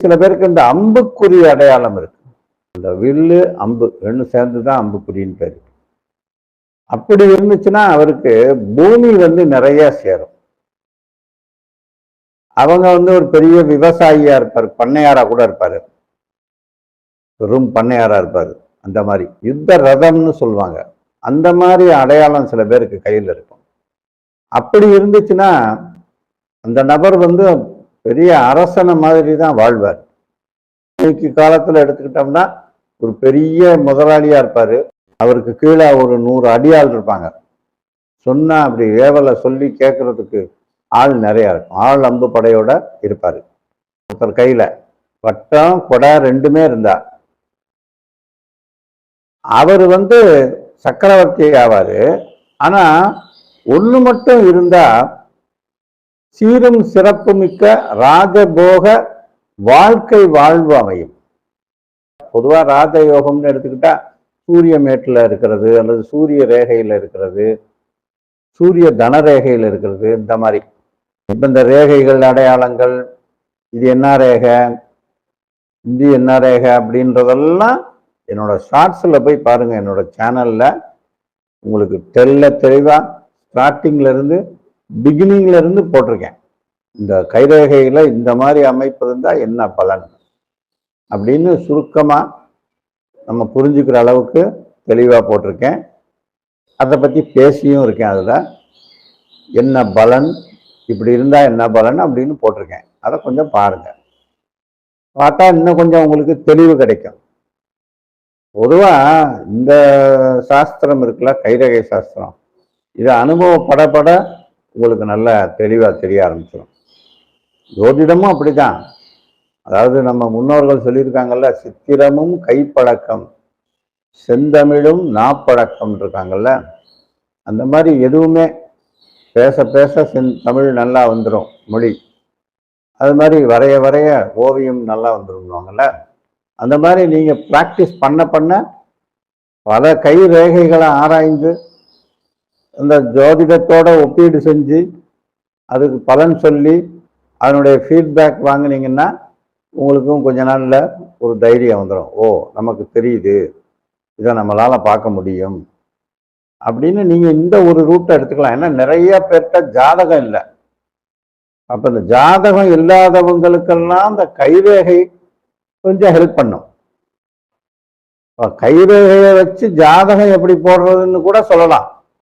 சில பேருக்கு இந்த அம்புக்குறி அடையாளம் இருக்கு. இந்த வில்லு அம்பு ரெண்டும் சேர்ந்துதான் அம்புக்குறின்னு பேரு. அப்படி இருந்துச்சுன்னா அவருக்கு பூமி நிறைய சேரும். அவங்க ஒரு பெரிய விவசாயியா இருப்பாரு, பண்ணையாரா கூட இருப்பாரு, பெரும் பண்ணையாரா இருப்பாரு. அந்த மாதிரி யுத்த ரதம்னு சொல்லுவாங்க. அந்த மாதிரி அடையாளம் சில பேருக்கு கையில் இருக்கும். அப்படி இருந்துச்சுன்னா அந்த நபர் பெரிய அரசனை மாதிரி தான் வாழ்வார். இன்னைக்கு காலத்துல எடுத்துக்கிட்டோம்னா ஒரு பெரிய முதலாளியா இருப்பாரு. அவருக்கு கீழே ஒரு 100 அடியாள் இருப்பாங்க. சொன்னா அப்படி ஏவலை சொல்லி கேட்கறதுக்கு ஆள் நிறைய இருக்கும். ஆள் அம்பு படையோட இருப்பாரு. ஒருத்தர் கையில வட்டம் கொடை ரெண்டுமே இருந்தா அவர் சக்கரவர்த்தி ஆவாரு. ஆனா ஒண்ணு மட்டும் இருந்தா சீரும் சிறப்பு மிக்க ராஜபோக வாழ்க்கை வாழ்வு அமையும். பொதுவா ராஜயோகம்னு எடுத்துக்கிட்டா சூரிய மேட்டுல இருக்கிறது, அல்லது சூரிய ரேகையில இருக்கிறது, சூரிய தனரேகையில் இருக்கிறது. இந்த மாதிரி இந்த ரேகைகள் அடையாளங்கள், இது என்ன ரேகை, இது என்ன ரேகை அப்படின்றதெல்லாம் என்னோட ஷார்ட்ஸ்ல போய் பாருங்க. என்னோட சேனல்ல உங்களுக்கு தெளிவா ஸ்டார்டிங்ல இருந்து பிகினிங்ல இருந்து போட்டிருக்கேன். இந்த கைரேகையில இந்த மாதிரி அமைப்பு இருந்தா என்ன பலன் அப்படின்னு சுருக்கமா நம்ம புரிஞ்சுக்கிற அளவுக்கு தெளிவா போட்டிருக்கேன். அதை பத்தி பேசியும் இருக்கேன். அதுல என்ன பலன், இப்படி இருந்தா என்ன பலன் அப்படின்னு போட்டிருக்கேன். அதை கொஞ்சம் பாருங்க. பார்த்தா இன்னும் கொஞ்சம் உங்களுக்கு தெளிவு கிடைக்கும். பொதுவா இந்த சாஸ்திரம் இருக்குல்ல, கைரேகை சாஸ்திரம், இது அனுபவப்படப்பட உங்களுக்கு நல்ல தெளிவா தெரிய ஆரம்பிச்சிடும். ஜோதிடமும் அப்படிதான். அதாவது நம்ம முன்னோர்கள் சொல்லியிருக்காங்கல்ல, சித்திரமும் கைப்பழக்கம் செந்தமிழும் நாப்பழக்கம் இருக்காங்கல்ல, அந்த மாதிரி எதுவுமே பேச பேச தமிழ் நல்லா வந்துடும் மொழி. அது மாதிரி வரைய வரைய ஓவியம் நல்லா வந்துடுவாங்கல்ல. அந்த மாதிரி நீங்க பிராக்டிஸ் பண்ண பண்ண பல கை ரேகைகளை ஆராய்ந்து அந்த ஜோதிடத்தோட ஒப்பீடு செஞ்சு அதுக்கு பலன் சொல்லி அதனுடைய ஃபீட்பேக் வாங்கினீங்கன்னா உங்களுக்கும் கொஞ்ச நாள்ல ஒரு தைரியம் வந்துடும். ஓ, நமக்கு தெரியுது, இதை நம்மளால பார்க்க முடியும் அப்படின்னு நீங்க இந்த ஒரு ரூட்டை எடுத்துக்கலாம். ஏன்னா நிறைய பேர்கிட்ட ஜாதகம் இல்லை. அப்ப இந்த ஜாதகம் இல்லாதவங்களுக்கெல்லாம் அந்த கைரேகை கொஞ்சம் ஹெல்ப் பண்ணும். கைரேகையை வச்சு ஜாதகம் எப்படி போடுறதுன்னு கூட சொல்லலாம்.